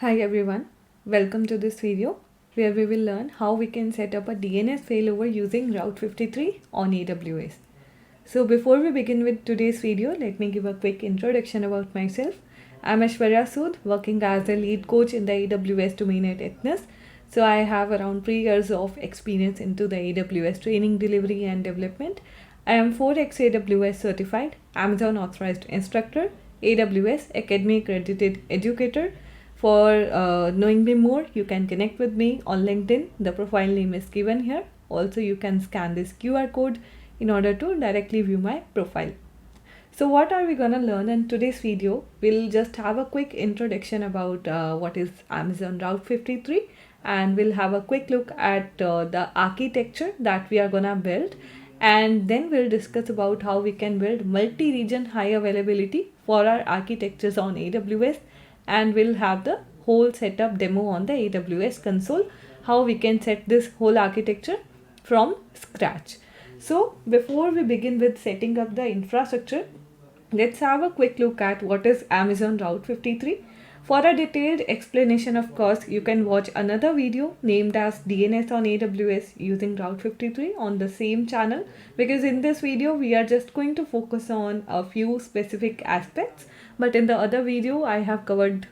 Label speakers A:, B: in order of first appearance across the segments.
A: Hi everyone, welcome to this video where we will learn how we can set up a DNS failover using Route 53 on AWS. So before we begin with today's video, let me give a quick introduction about myself. I'm Aishwarya Sood, working as a lead coach in the AWS domain at Ethnos. So I have around 3 years of experience into the AWS training, delivery and development. I am 4x AWS certified, Amazon authorized instructor, AWS Academy accredited educator. For knowing me more, you can connect with me on LinkedIn. The profile name is given here. Also, you can scan this QR code in order to directly view my profile. So what are we going to learn in today's video? We'll just have a quick introduction about what is Amazon Route 53, and we'll have a quick look at the architecture that we are going to build, and then we'll discuss about how we can build multi-region high availability for our architectures on AWS, and we'll have the whole setup demo on the AWS console, how we can set this whole architecture from scratch. So before we begin with setting up the infrastructure, let's have a quick look at what is Amazon Route 53. For a detailed explanation, of course, you can watch another video named as DNS on AWS using Route 53 on the same channel, because in this video we are just going to focus on a few specific aspects, but in the other video I have covered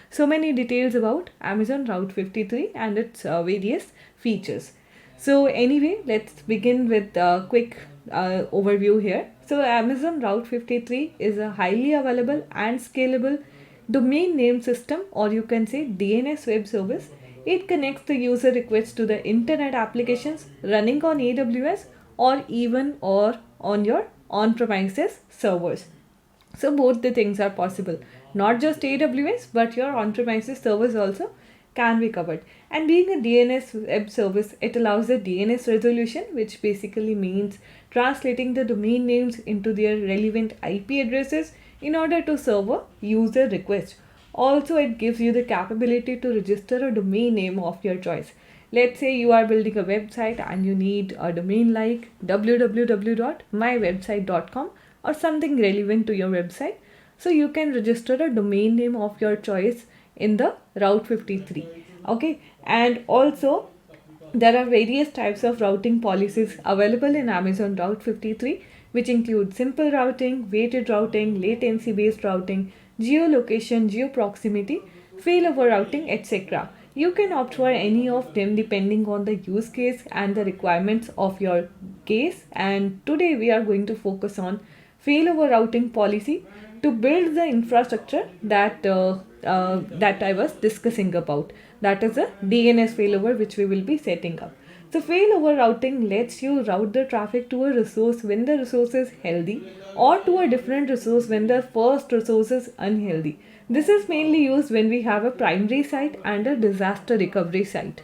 A: so many details about Amazon Route 53 and its various features. So anyway, let's begin with a quick overview here. So Amazon Route 53 is a highly available and scalable domain name system, or you can say DNS web service. It connects the user requests to the internet applications running on AWS or on your on-premises servers. So both the things are possible. Not just AWS, but your on-premises servers also can be covered. And being a DNS web service, it allows the DNS resolution, which basically means translating the domain names into their relevant IP addresses in order to serve a user request. Also, it gives you the capability to register a domain name of your choice. Let's say you are building a website and you need a domain like www.mywebsite.com or something relevant to your website. So you can register a domain name of your choice in the Route 53. Okay, and also there are various types of routing policies available in Amazon Route 53, which include simple routing, weighted routing, latency based routing, geolocation, geoproximity, failover routing, etc. You can opt for any of them depending on the use case and the requirements of your case. And today we are going to focus on failover routing policy to build the infrastructure that I was discussing about. That is a DNS failover which we will be setting up. So failover routing lets you route the traffic to a resource when the resource is healthy, or to a different resource when the first resource is unhealthy. This is mainly used when we have a primary site and a disaster recovery site.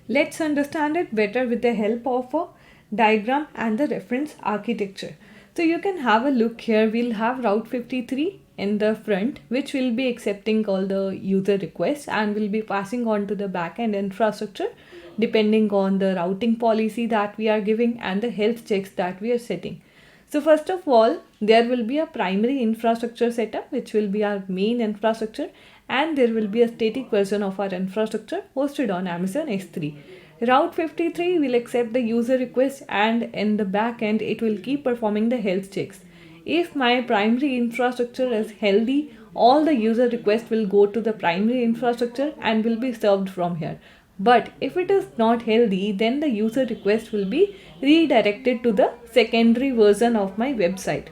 A: Let's understand it better with the help of a diagram and the reference architecture. So you can have a look here. We'll have Route 53 in the front, which will be accepting all the user requests and will be passing on to the backend infrastructure depending on the routing policy that we are giving and the health checks that we are setting. So first of all, there will be a primary infrastructure setup, which will be our main infrastructure, and there will be a static version of our infrastructure hosted on Amazon S3. Route 53 will accept the user request, and in the back end it will keep performing the health checks. If my primary infrastructure is healthy, all the user requests will go to the primary infrastructure and will be served from here. But if it is not healthy, then the user request will be redirected to the secondary version of my website.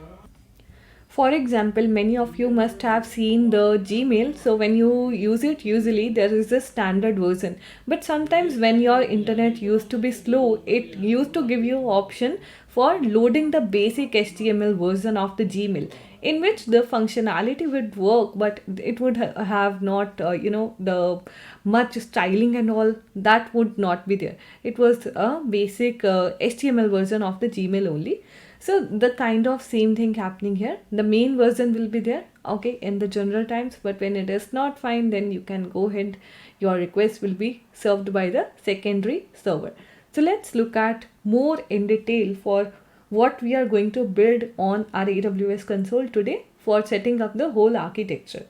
A: For example, many of you must have seen the Gmail. So when you use it, usually there is a standard version. But sometimes when your internet used to be slow, it used to give you option for loading the basic HTML version of the Gmail, in which the functionality would work, but it would have not, the much styling and all that would not be there. It was a basic HTML version of the Gmail only. So the kind of same thing happening here. The main version will be there, okay, in the general times, but when it is not fine, then you can go ahead. Your request will be served by the secondary server. So let's look at more in detail for what we are going to build on our AWS console today for setting up the whole architecture.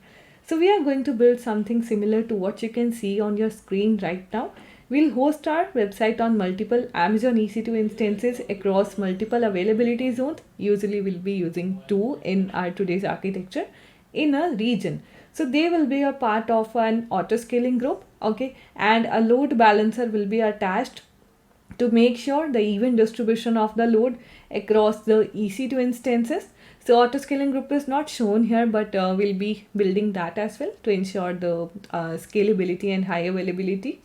A: So we are going to build something similar to what you can see on your screen right now. We'll host our website on multiple Amazon EC2 instances across multiple availability zones. Usually we'll be using 2 in our today's architecture in a region. So they will be a part of an auto scaling group, okay, and a load balancer will be attached to make sure the even distribution of the load across the EC2 instances. So auto scaling group is not shown here, but we'll be building that as well to ensure the scalability and high availability.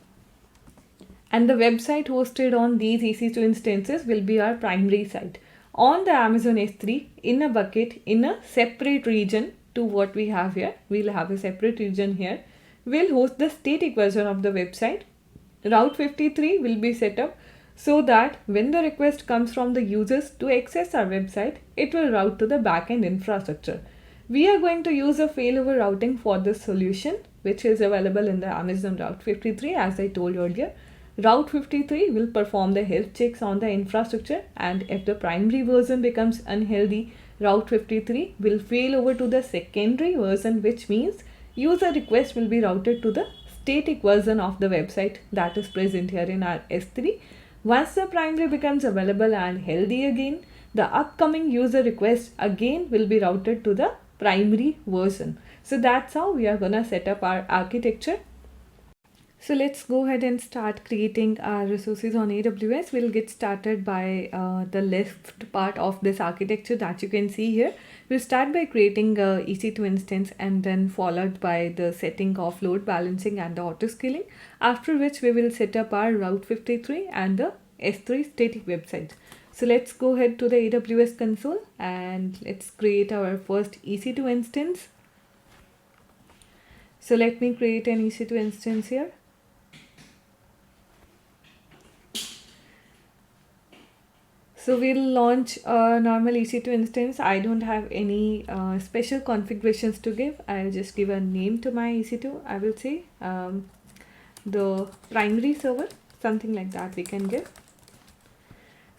A: And the website hosted on these EC2 instances will be our primary site on the Amazon S3 in a bucket in a separate region to what we have here. We'll have a separate region here. We'll host the static version of the website. Route 53 will be set up so that when the request comes from the users to access our website, it will route to the backend infrastructure. We are going to use a failover routing for this solution, which is available in the Amazon Route 53 as I told earlier. Route 53 will perform the health checks on the infrastructure, and if the primary version becomes unhealthy, Route 53 will fail over to the secondary version, which means user request will be routed to the static version of the website that is present here in our S3. Once the primary becomes available and healthy again, the upcoming user request again will be routed to the primary version. So that's how we are gonna set up our architecture. So let's go ahead and start creating our resources on AWS. We'll get started by the left part of this architecture that you can see here. We'll start by creating a EC2 instance and then followed by the setting of load balancing and the auto scaling. After which we will set up our Route 53 and the S3 static website. So let's go ahead to the AWS console and let's create our first EC2 instance. So let me create an EC2 instance here. So we'll launch a normal EC2 instance. I don't have any special configurations to give. I'll just give a name to my EC2. I will say the primary server, something like that we can give.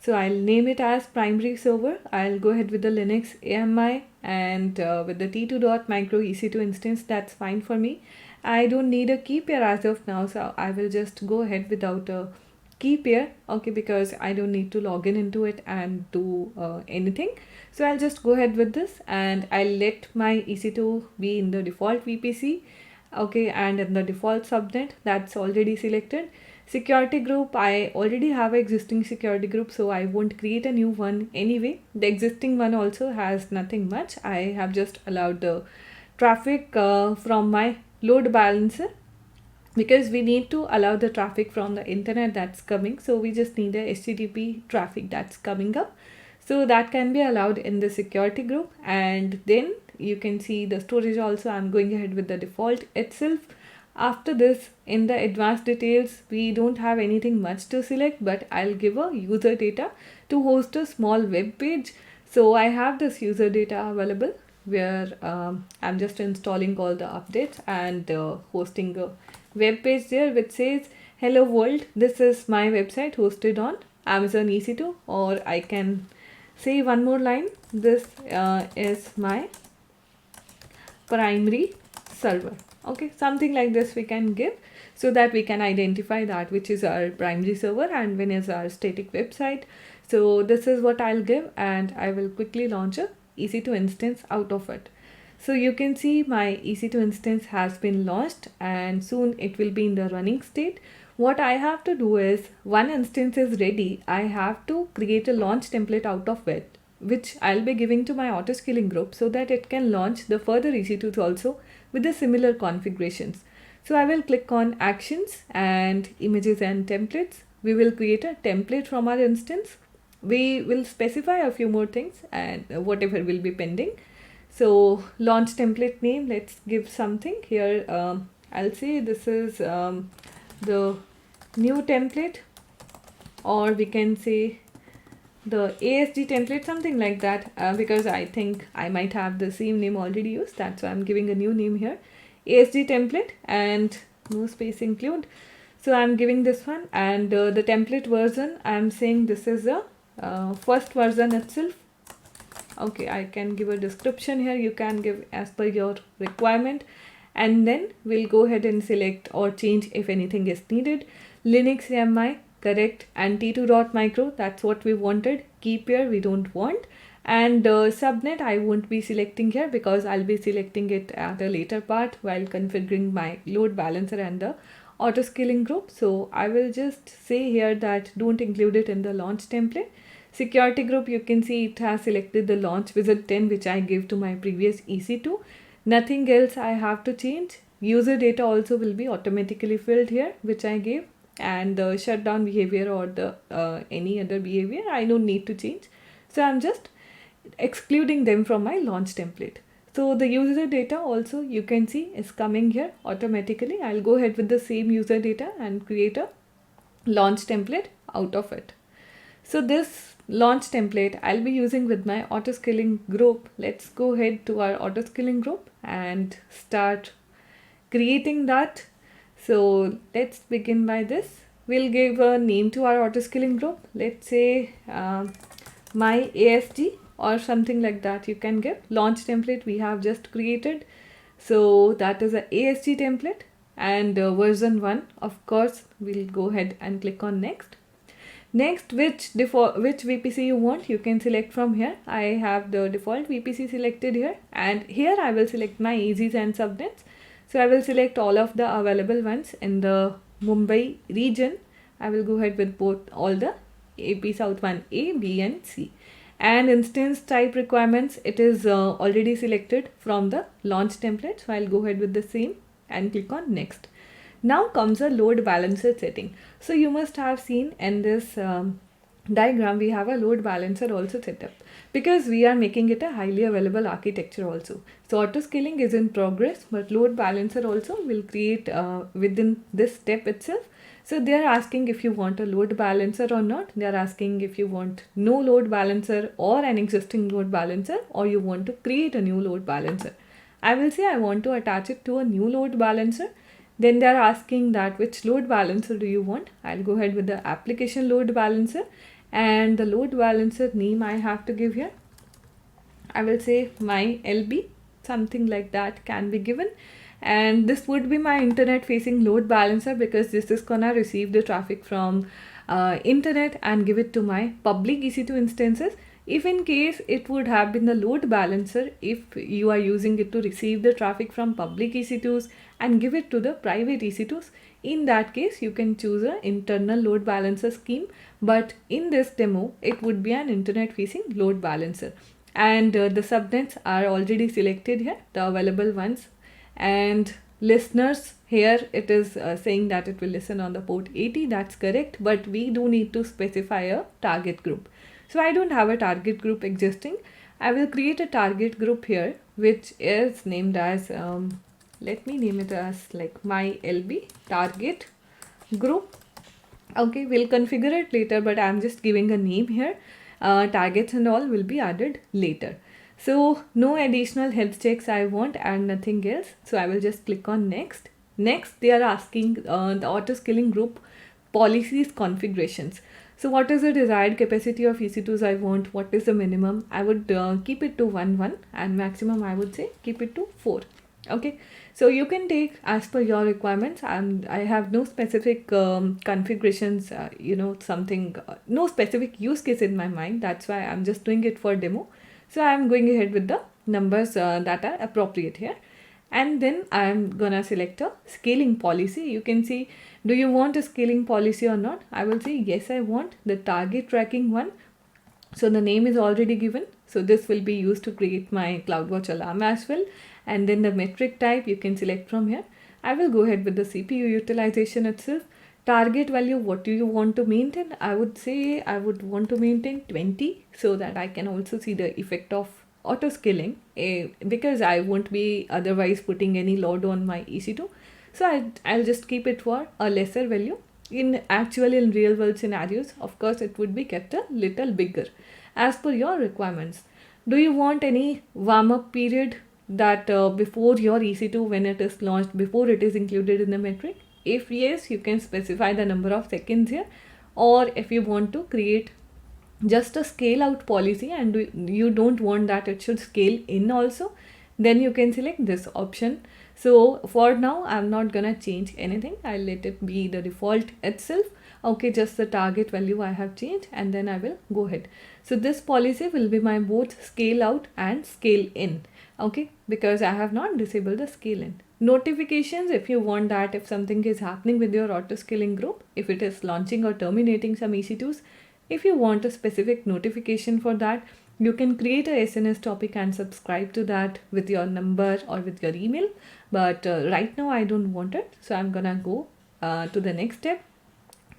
A: So I'll name it as primary server. I'll go ahead with the Linux AMI and with the t2.micro EC2 instance, that's fine for me. I don't need a key pair as of now, so I will just go ahead without a key pair, okay, because I don't need to log in into it and do anything. So I'll just go ahead with this and I'll let my EC2 be in the default VPC, okay, and in the default subnet that's already selected. Security group, I already have an existing security group, so I won't create a new one anyway. The existing one also has nothing much. I have just allowed the traffic from my load balancer, because we need to allow the traffic from the internet that's coming. So we just need a HTTP traffic that's coming up. So that can be allowed in the security group. And then you can see the storage also. I'm going ahead with the default itself. After this, in the advanced details, we don't have anything much to select, but I'll give a user data to host a small web page. So I have this user data available where I'm just installing all the updates and hosting a web page there which says hello world, this is my website hosted on Amazon EC2, or I can say one more line, this is my primary server, okay, something like this we can give so that we can identify that which is our primary server and when is our static website. So this is what I'll give, and I will quickly launch a EC2 instance out of it. So you can see my EC2 instance has been launched and soon it will be in the running state. What I have to do is, one instance is ready, I have to create a launch template out of it, which I'll be giving to my auto scaling group so that it can launch the further EC2s also with the similar configurations. So I will click on actions and images and templates. We will create a template from our instance. We will specify a few more things and whatever will be pending. So launch template name, let's give something here. I'll say this is the new template, or we can say the ASG template, something like that, because I think I might have the same name already used. That's why I'm giving a new name here, ASG template, and no space include. So I'm giving this one, and the template version, I'm saying this is the first version itself. Okay, I can give a description here. You can give as per your requirement. and then we'll go ahead and select or change if anything is needed. Linux CMI, correct, and t2.micro, that's what we wanted. Keep here, we don't want. And subnet I won't be selecting here because I'll be selecting it at a later part while configuring my load balancer and the auto scaling group. So I will just say here that don't include it in the launch template. Security group, you can see it has selected the launch wizard 10 which I gave to my previous EC2. Nothing else I have to change. User data also will be automatically filled here which I gave, and the shutdown behavior or the any other behavior I don't need to change. So I'm just excluding them from my launch template. So the user data also you can see is coming here automatically. I'll go ahead with the same user data and create a launch template out of it. So this launch template I'll be using with my auto scaling group. Let's go ahead to our auto scaling group and start creating that. So let's begin by this. We'll give a name to our auto scaling group. Let's say my ASG or something like that you can give. Launch template we have just created. So that is a ASG template, and version 1, of course, we'll go ahead and click on next. Next, which VPC you want, you can select from here. I have the default VPC selected here, and here I will select my AZs and subnets. So I will select all of the available ones in the Mumbai region. I will go ahead with all the AP South 1 A, B and C. And instance type requirements, it is already selected from the launch template. So I'll go ahead with the same and click on next. Now comes a load balancer setting. So you must have seen in this diagram we have a load balancer also set up because we are making it a highly available architecture also. So auto scaling is in progress, but load balancer also will create within this step itself. So they are asking if you want a load balancer or not. They are asking if you want no load balancer or an existing load balancer, or you want to create a new load balancer. I will say I want to attach it to a new load balancer. Then they are asking that which load balancer do you want. I'll go ahead with the application load balancer, and the load balancer name I have to give here. I will say my LB, something like that can be given. And this would be my internet facing load balancer because this is gonna receive the traffic from internet and give it to my public EC2 instances. If in case it would have been the load balancer, if you are using it to receive the traffic from public EC2s and give it to the private EC2s, in that case you can choose an internal load balancer scheme. But in this demo, it would be an internet facing load balancer. And the subnets are already selected here, the available ones. And listeners, here it is saying that it will listen on the port 80, that's correct, but we do need to specify a target group. So I don't have a target group existing. I will create a target group here which is named as let me name it as like my LB target group. Okay, we'll configure it later, but I'm just giving a name here. Targets and all will be added later. So no additional health checks I want and nothing else. So I will just click on next. Next, they are asking the auto scaling group policies configurations. So what is the desired capacity of EC2s I want? What is the minimum? I would keep it to 1 and maximum I would say keep it to 4. Okay, so you can take as per your requirements, and I have no specific configurations, no specific use case in my mind. That's why I'm just doing it for demo. So I'm going ahead with the numbers that are appropriate here. And then I'm gonna select a scaling policy. You can see, do you want a scaling policy or not? I will say yes, I want the target tracking one. So the name is already given. So this will be used to create my CloudWatch alarm as well. And then the metric type you can select from here. I will go ahead with the CPU utilization itself. Target value, what do you want to maintain? I would say I would want to maintain 20 so that I can also see the effect of auto scaling because I won't be otherwise putting any load on my EC2. So I'll just keep it for a lesser value. In real world scenarios, of course, it would be kept a little bigger as per your requirements. Do you want any warm up period that before your EC2 when it is launched, before it is included in the metric? If yes, you can specify the number of seconds here, or if you want to create just a scale out policy and you don't want that it should scale in also, then you can select this option. So for now I'm not gonna change anything, I'll let it be the default itself. Okay, just the target value I have changed, and then I will go ahead. So this policy will be my both scale out and scale in. Okay, because I have not disabled the scale in. Notifications, if you want that, if something is happening with your auto scaling group, if it is launching or terminating some EC2s, if you want a specific notification for that, you can create a SNS topic and subscribe to that with your number or with your email. But right now I don't want it, so I'm gonna go to the next step.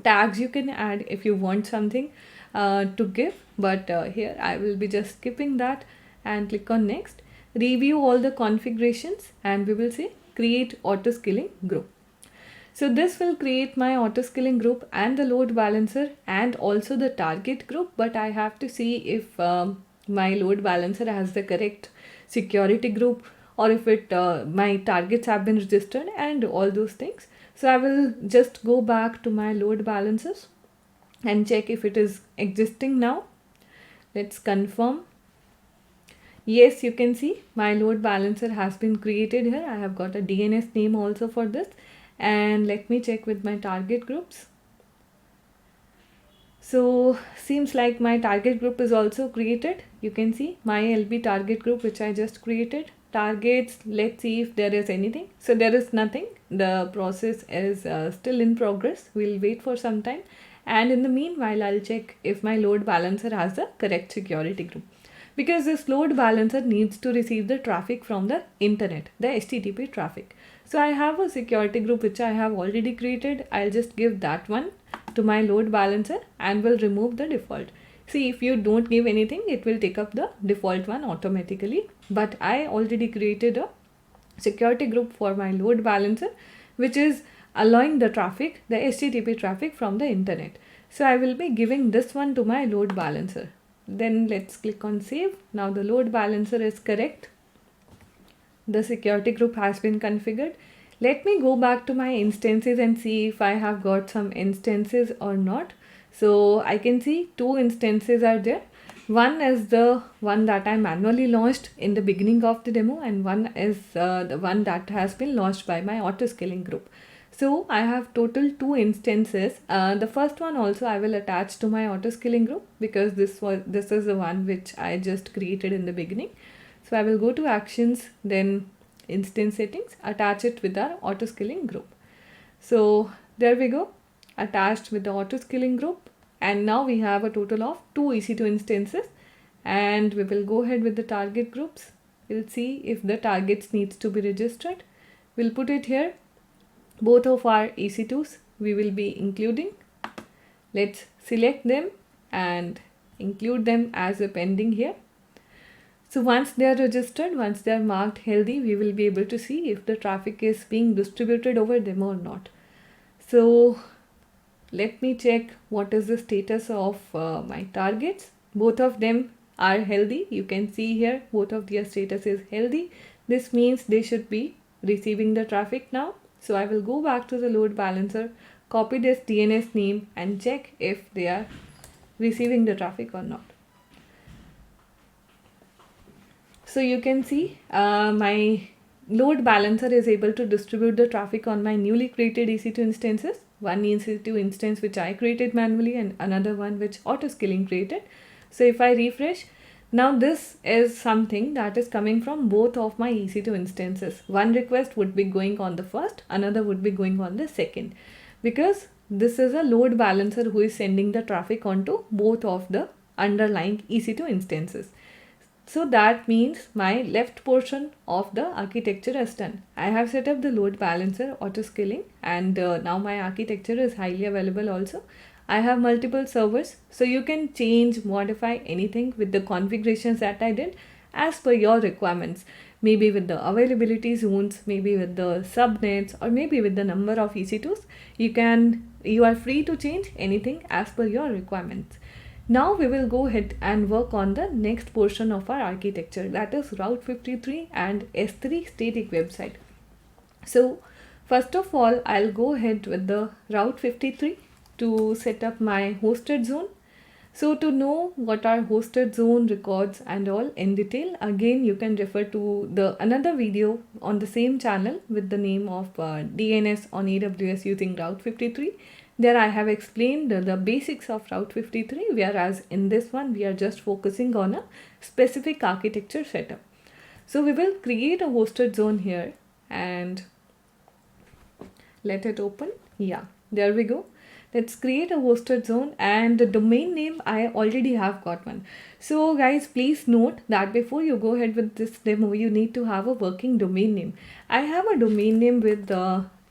A: Tags you can add if you want something to give, but here I will be just skipping that and click on next. Review all the configurations and we will say create auto scaling group. So this will create my auto scaling group and the load balancer and also the target group, but I have to see if my load balancer has the correct security group, or if it my targets have been registered and all those things. So I will just go back to my load balancers and check if it is existing now. Let's confirm. Yes, you can see my load balancer has been created here. I have got a DNS name also for this. And let me check with my target groups. So seems like my target group is also created. You can see my LB target group which I just created. Targets, let's see if there is anything. So there is nothing. The process is still in progress. We'll wait for some time. And in the meanwhile, I'll check if my load balancer has the correct security group. Because this load balancer needs to receive the traffic from the internet, the HTTP traffic. So I have a security group which I have already created. I'll just give that one to my load balancer and will remove the default. See, if you don't give anything, it will take up the default one automatically. But I already created a security group for my load balancer, which is allowing the traffic, the HTTP traffic from the internet. So I will be giving this one to my load balancer. Then let's click on save. Now the load balancer is correct. The security group has been configured. Let me go back to my instances and see if I have got some instances or not. So I can see two instances are there. One is the one that I manually launched in the beginning of the demo, and one is the one that has been launched by my auto scaling group. So I have total two instances. The first one also I will attach to my auto scaling group because this is the one which I just created in the beginning. So I will go to actions, then instance settings, attach it with our auto scaling group. So there we go, attached with the auto scaling group. And now we have a total of two EC2 instances, and we will go ahead with the target groups. We'll see if the targets needs to be registered. We'll put it here. Both of our EC2s we will be including. Let's select them and include them as a pending here. So once they are registered, once they are marked healthy, we will be able to see if the traffic is being distributed over them or not. So let me check what is the status of my targets. Both of them are healthy. You can see here both of their status is healthy. This means they should be receiving the traffic now. So I will go back to the load balancer, copy this DNS name and check if they are receiving the traffic or not. So you can see my load balancer is able to distribute the traffic on my newly created EC2 instances. One EC2 instance which I created manually and another one which auto scaling created. So if I refresh, now this is something that is coming from both of my EC2 instances. One request would be going on the first, another would be going on the second, because this is a load balancer who is sending the traffic onto both of the underlying EC2 instances. So that means my left portion of the architecture is done. I have set up the load balancer auto scaling, and now my architecture is highly available also. I have multiple servers, so you can change, modify anything with the configurations that I did as per your requirements. Maybe with the availability zones, maybe with the subnets, or maybe with the number of EC2s. You are free to change anything as per your requirements. Now we will go ahead and work on the next portion of our architecture, that is Route 53 and S3 static website. So first of all, I'll go ahead with the Route 53 to set up my hosted zone. So to know what are hosted zone records and all in detail, again you can refer to the another video on the same channel with the name of DNS on AWS using Route 53. There I have explained the basics of Route 53, whereas in this one we are just focusing on a specific architecture setup. So we will create a hosted zone here and let it open. Yeah, there we go. Let's create a hosted zone, and the domain name I already have got one. So guys, please note that before you go ahead with this demo, you need to have a working domain name. I have a domain name with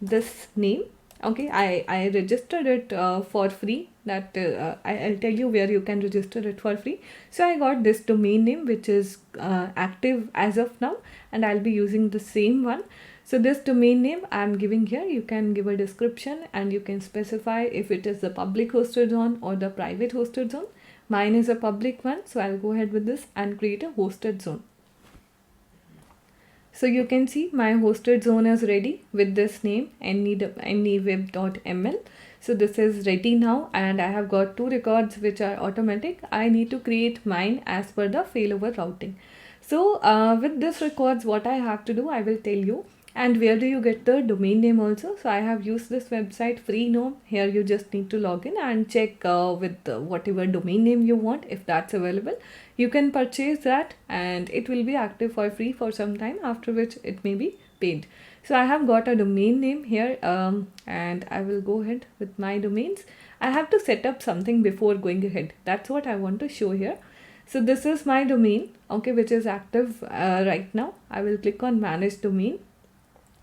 A: this name. Okay, I registered it for free. That I'll tell you where you can register it for free. So I got this domain name which is active as of now, and I'll be using the same one. So this domain name I'm giving here, you can give a description and you can specify if it is the public hosted zone or the private hosted zone. Mine is a public one, so I'll go ahead with this and create a hosted zone. So you can see my hosted zone is ready with this name anyweb.ml. So this is ready now, and I have got 2 records which are automatic. I need to create mine as per the failover routing. So with this records, what I have to do, I will tell you. And where do you get the domain name also? So I have used this website free now. Here you just need to log in and check with whatever domain name you want, if that's available. You can purchase that and it will be active for free for some time, after which it may be paid. So I have got a domain name here and I will go ahead with my domains. I have to set up something before going ahead. That's what I want to show here. So this is my domain, okay, which is active right now. I will click on manage domain,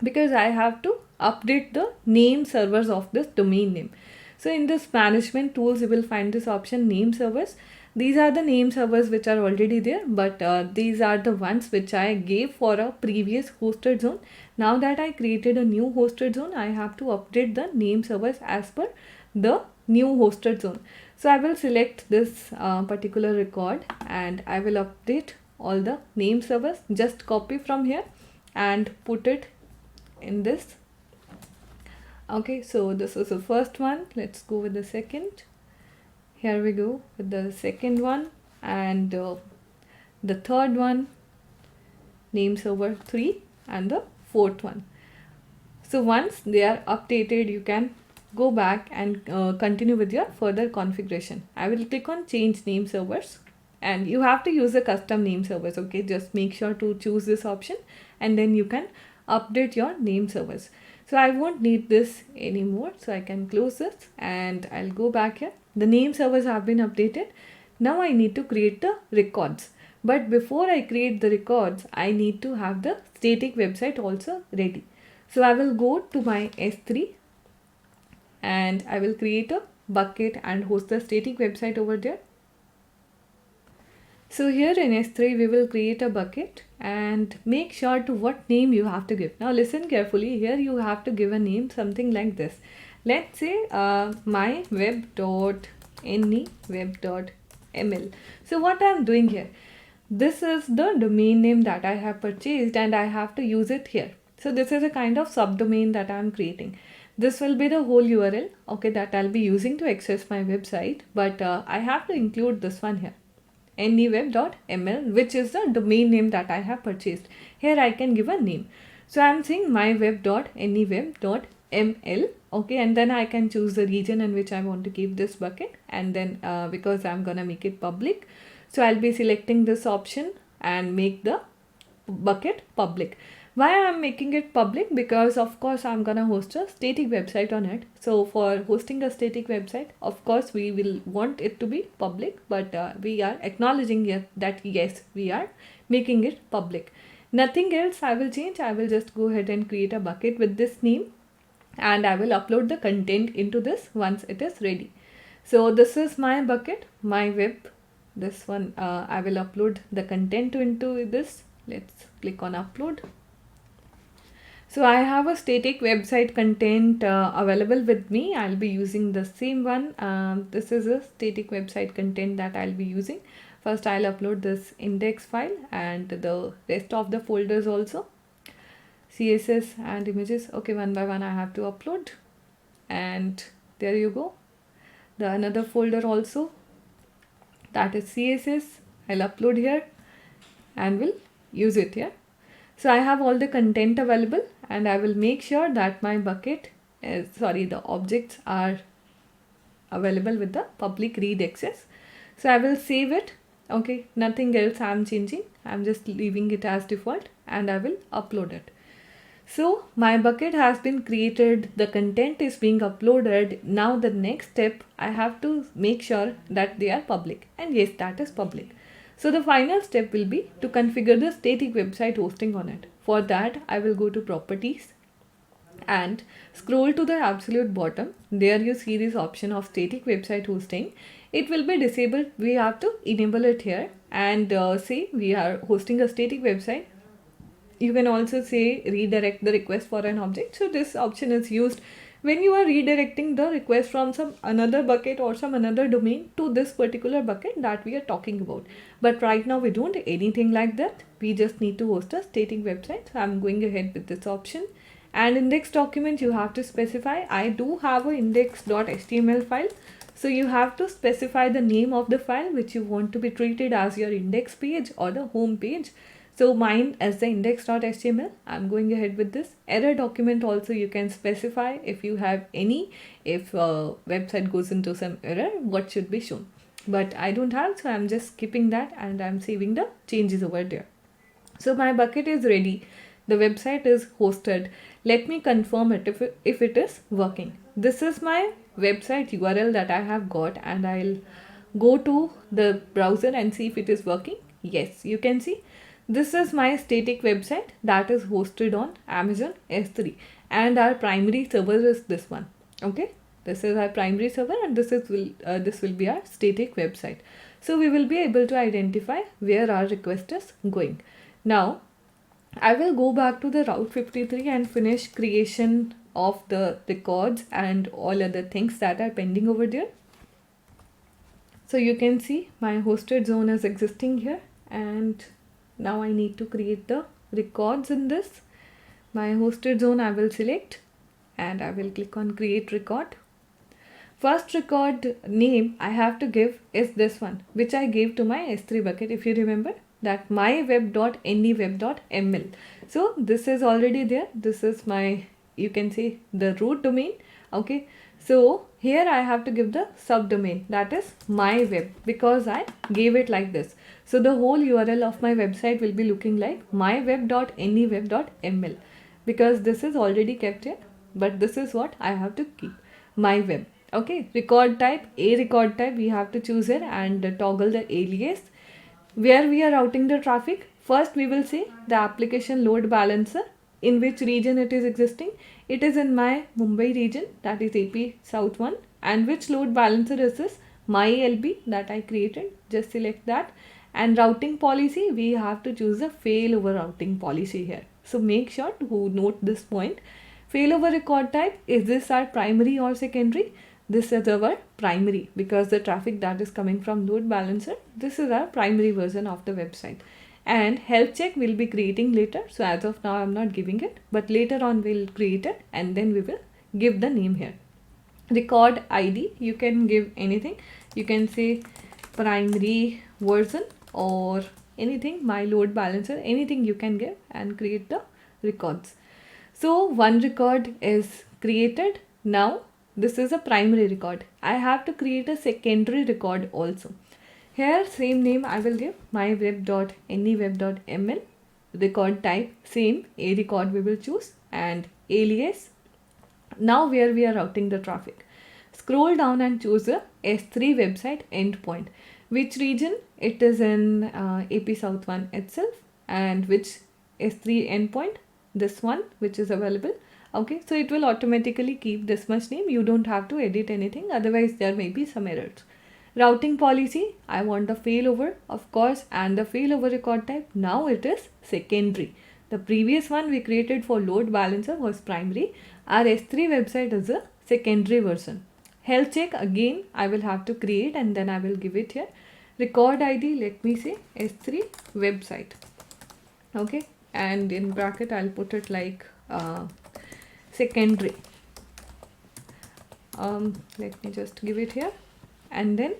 A: because I have to update the name servers of this domain name. So in this management tools, you will find this option name servers. These are the name servers which are already there, but these are the ones which I gave for a previous hosted zone. Now that I created a new hosted zone, I have to update the name servers as per the new hosted zone. So I will select this particular record and I will update all the name servers. Just copy from here and put it in this. Okay, so this is the first one. Let's go with the second. Here we go with the second one, and the third one, name server 3, and the fourth one. So once they are updated, you can go back and continue with your further configuration. I will click on change name servers, and you have to use the custom name servers. Okay, just make sure to choose this option and then you can update your name servers. So I won't need this anymore, so I can close this and I'll go back here. The name servers have been updated. Now I need to create the records, but before I create the records, I need to have the static website also ready. So I will go to my S3 and I will create a bucket and host the static website over there. So here in S3 we will create a bucket and make sure to what name you have to give. Now listen carefully. Here you have to give a name something like this. Let's say myweb.anyweb.ml. So what I am doing here, this is the domain name that I have purchased and I have to use it here. So this is a kind of subdomain that I am creating. This will be the whole URL, okay, that I'll be using to access my website, but I have to include this one here, anyweb.ml, which is the domain name that I have purchased. Here I can give a name. So I'm saying myweb.anyweb.ml, okay, and then I can choose the region in which I want to keep this bucket, and then because I'm gonna make it public, so I'll be selecting this option and make the bucket public. Why I'm making it public? Because of course I'm gonna host a static website on it. So for hosting a static website, of course we will want it to be public, but we are acknowledging that yes, we are making it public. Nothing else I will change. I will just go ahead and create a bucket with this name and I will upload the content into this once it is ready. So this is my bucket, my web. This one I will upload the content into this. Let's click on upload. So I have a static website content available with me. I'll be using the same one. This is a static website content that I'll be using. First I'll upload this index file and the rest of the folders also. CSS and images. Okay, one by one I have to upload. And there you go. The another folder also. that is CSS. I'll upload here and will use it here. So I have all the content available, and I will make sure that my bucket the objects are available with the public read access. So I will save it. Okay, nothing else I'm changing. I'm just leaving it as default, and I will upload it. So my bucket has been created, the content is being uploaded. Now the next step, I have to make sure that they are public, and yes, that is public. So the final step will be to configure the static website hosting on it. For that, I will go to properties and scroll to the absolute bottom. There you see this option of static website hosting. It will be disabled. We have to enable it here and say we are hosting a static website. You can also say redirect the request for an object. So this option is used when you are redirecting the request from some another bucket or some another domain to this particular bucket that we are talking about. But right now we don't anything like that. We just need to host a static website. So I'm going ahead with this option. And index document, you have to specify. I do have a index.html file. So you have to specify the name of the file which you want to be treated as your index page or the home page. So mine as the index.html. I'm going ahead with this. Error document also you can specify if you have any, if website goes into some error, what should be shown. But I don't have, so I'm just skipping that and I'm saving the changes over there. So my bucket is ready. The website is hosted. Let me confirm it if it is working. This is my website URL that I have got, and I'll go to the browser and see if it is working. Yes, you can see. This is my static website that is hosted on Amazon S3, and our primary server is this one. Okay, this is our primary server, and this will be our static website. So we will be able to identify where our request is going. Now I will go back to the Route 53 and finish creation of the records and all other things that are pending over there. So you can see my hosted zone is existing here, and now I need to create the records in this. My hosted zone I will select and I will click on create record. First record name I have to give is this one, which I gave to my S3 bucket, if you remember, that myweb.newweb.ml. So this is already there. This is my, you can say, the root domain. Okay, so here I have to give the subdomain, that is my web, because I gave it like this. So the whole URL of my website will be looking like myweb.newweb.ml, because this is already kept here, but this is what I have to keep, my web. Okay, record type, a record type we have to choose here, and toggle the alias. Where we are routing the traffic, first we will see the application load balancer, in which region it is existing. It is in my Mumbai region, that is AP South 1. And which load balancer is this? My LB that I created. Just select that. And routing policy, we have to choose the failover routing policy here. So make sure to note this point. Failover record type, is this our primary or secondary? This is our primary, because the traffic that is coming from load balancer, this is our primary version of the website. And health check will be creating later. So as of now, I'm not giving it, but later on we'll create it and then we will give the name here. Record ID, you can give anything. You can say primary version or anything, my load balancer, anything you can give and create the records. So one record is created. Now this is a primary record. I have to create a secondary record also. Here same name I will give, myweb.newweb.ml. Record type same, a record we will choose, and alias. Now where we are routing the traffic. Scroll down and choose a S3 website endpoint. Which region? It is in AP South 1 itself. And which S3 endpoint? This one which is available. Okay, so it will automatically keep this much name. You don't have to edit anything, otherwise there may be some errors. Routing policy, I want the failover, of course, and the failover record type. Now it is secondary. The previous one we created for load balancer was primary. Our S3 website is a secondary version. Health check, again I will have to create and then I will give it here. Record ID, let me say S3 website. Okay, and in bracket I'll put it like secondary. Let me just give it here, and then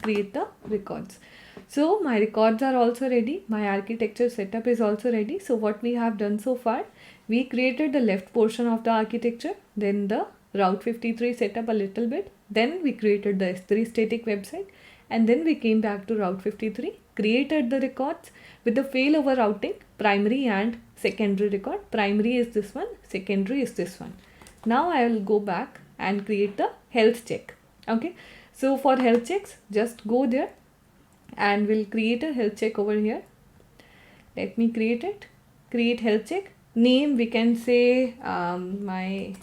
A: create the records. So my records are also ready. My architecture setup is also ready. So what we have done so far, we created the left portion of the architecture, then the Route 53 setup a little bit, then we created the S3 static website, and then we came back to Route 53, created the records with the failover routing, primary and secondary record. Primary is this one, secondary is this one. Now I will go back and create the health check. Okay, so for health checks, just go there and we'll create a health check over here. Let me create it. Create health check. Name, we can say my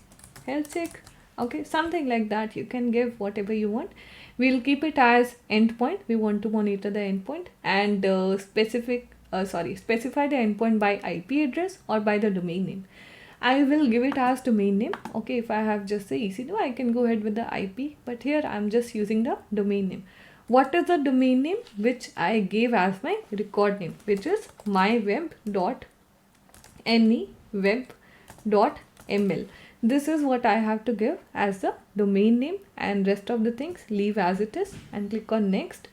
A: health check. Okay, something like that. You can give whatever you want. We'll keep it as endpoint. We want to monitor the endpoint, and specify the endpoint by IP address or by the domain name. I will give it as domain name. Okay, if I have just the EC2, I can go ahead with the IP, but here I'm just using the domain name. What is the domain name? Which I gave as my record name, which is myweb.neweb.ml. This is what I have to give as the domain name, and rest of the things leave as it is and click on next.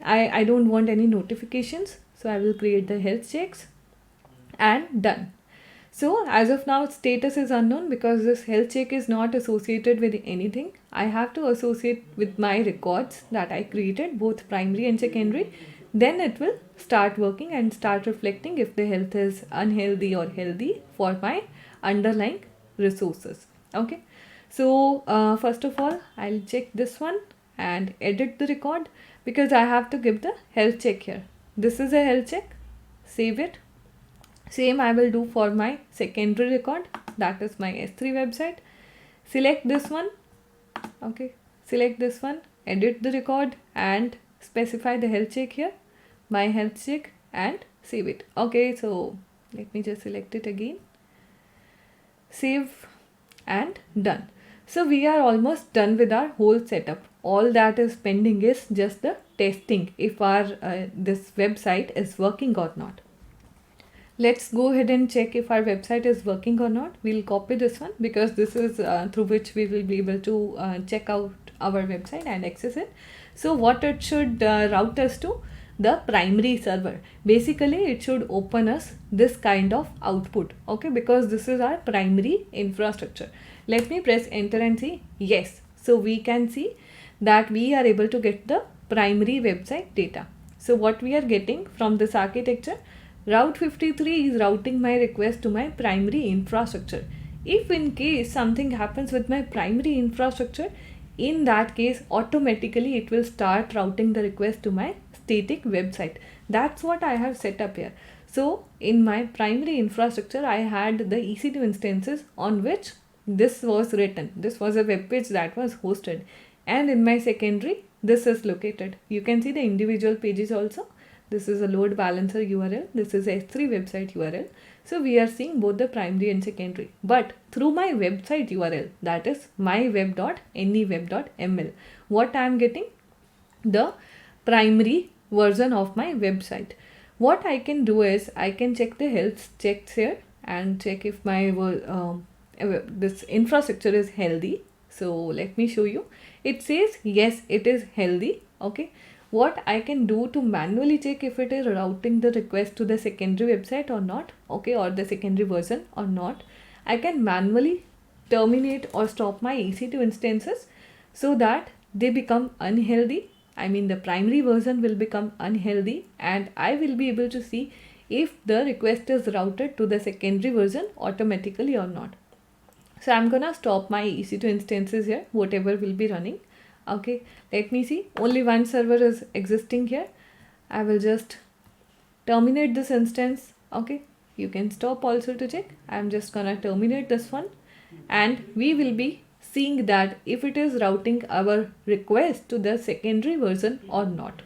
A: I don't want any notifications, so I will create the health checks and done. So as of now, status is unknown because this health check is not associated with anything. I have to associate with my records that I created, both primary and secondary. Then it will start working and start reflecting if the health is unhealthy or healthy for my underlying resources. Okay. So first of all, I'll check this one and edit the record because I have to give the health check here. This is a health check. Save it. Same I will do for my secondary record, that is my S3 website. Select this one. Okay, select this one, edit the record and specify the health check here, my health check, and save it. Okay, so let me just select it again, save, and done. So we are almost done with our whole setup. All that is pending is just the testing if our this website is working or not. Let's go ahead and check if our website is working or not. We'll copy this one because this is through which we will be able to check out our website and access it. So what it should route us to? The primary server. Basically, it should open us this kind of output. Okay, because this is our primary infrastructure. Let me press enter and see. Yes. So we can see that we are able to get the primary website data. So what we are getting from this architecture, Route 53 is routing my request to my primary infrastructure. If in case something happens with my primary infrastructure, in that case automatically it will start routing the request to my static website. That's what I have set up here. So in my primary infrastructure, I had the EC2 instances on which this was written. This was a web page that was hosted. And in my secondary, this is located. You can see the individual pages also. This is a load balancer URL. This is a S3 website URL. So we are seeing both the primary and secondary. But through my website URL, that is myweb.neweb.ml, what I am getting? The primary version of my website. What I can do is I can check the health checks here and check if my this infrastructure is healthy. So let me show you. It says yes, it is healthy. Okay. What I can do to manually check if it is routing the request to the secondary website or not, okay, or the secondary version or not, I can manually terminate or stop my EC2 instances so that they become unhealthy. I mean the primary version will become unhealthy and I will be able to see if the request is routed to the secondary version automatically or not. So I'm gonna stop my EC2 instances here, whatever will be running. Okay, let me see. Only one server is existing here. I will just terminate this instance. Okay, you can stop also to check. I'm just gonna terminate this one and we will be seeing that if it is routing our request to the secondary version or not.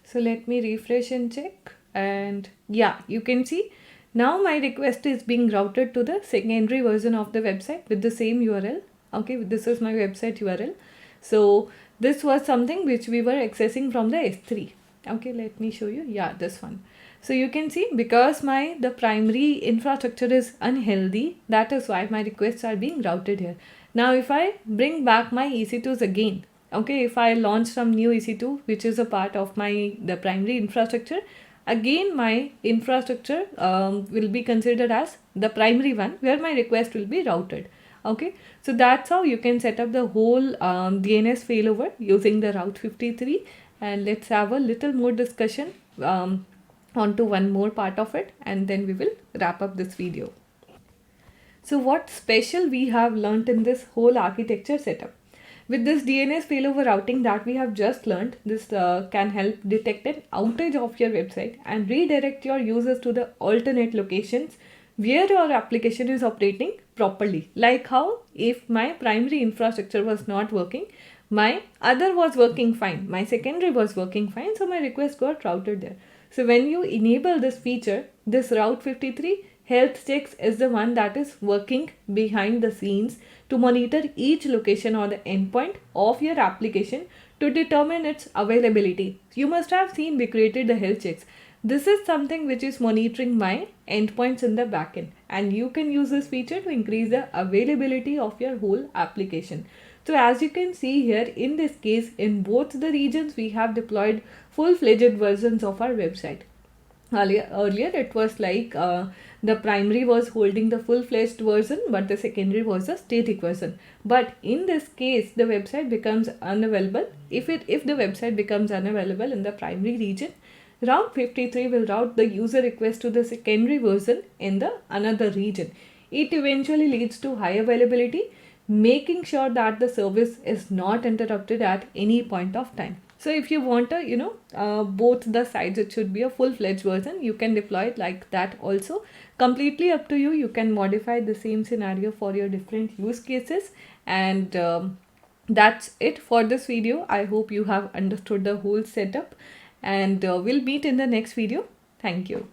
A: So let me refresh and check, and yeah, you can see now my request is being routed to the secondary version of the website with the same URL. Okay, this is my website URL. So this was something which we were accessing from the S3. Okay, let me show you. Yeah, this one. So you can see because the primary infrastructure is unhealthy, that is why my requests are being routed here. Now if I bring back my EC2s again, Okay, if I launch some new EC2, which is a part of the primary infrastructure, again my infrastructure will be considered as the primary one where my request will be routed. Okay, so that's how you can set up the whole DNS failover using the Route 53. And let's have a little more discussion onto one more part of it, and then we will wrap up this video. So what special we have learnt in this whole architecture setup? With this DNS failover routing that we have just learned, this can help detect an outage of your website and redirect your users to the alternate locations where your application is operating properly. Like how if my primary infrastructure was not working, my other was working fine, my secondary was working fine, so my request got routed there. So when you enable this feature, this Route 53 health checks is the one that is working behind the scenes to monitor each location or the endpoint of your application to determine its availability. You must have seen we created the health checks. This is something which is monitoring my endpoints in the backend, and you can use this feature to increase the availability of your whole application. So as you can see here, in this case, in both the regions, we have deployed full-fledged versions of our website. Earlier it was like the primary was holding the full-fledged version, but the secondary was a static version. But in this case, the website becomes unavailable. If the website becomes unavailable in the primary region, Route 53 will route the user request to the secondary version in the another region. It eventually leads to high availability, making sure that the service is not interrupted at any point of time. So if you want both the sides, it should be a full-fledged version. You can deploy it like that also. Completely up to you. You can modify the same scenario for your different use cases. And that's it for this video. I hope you have understood the whole setup. And we'll meet in the next video. Thank you.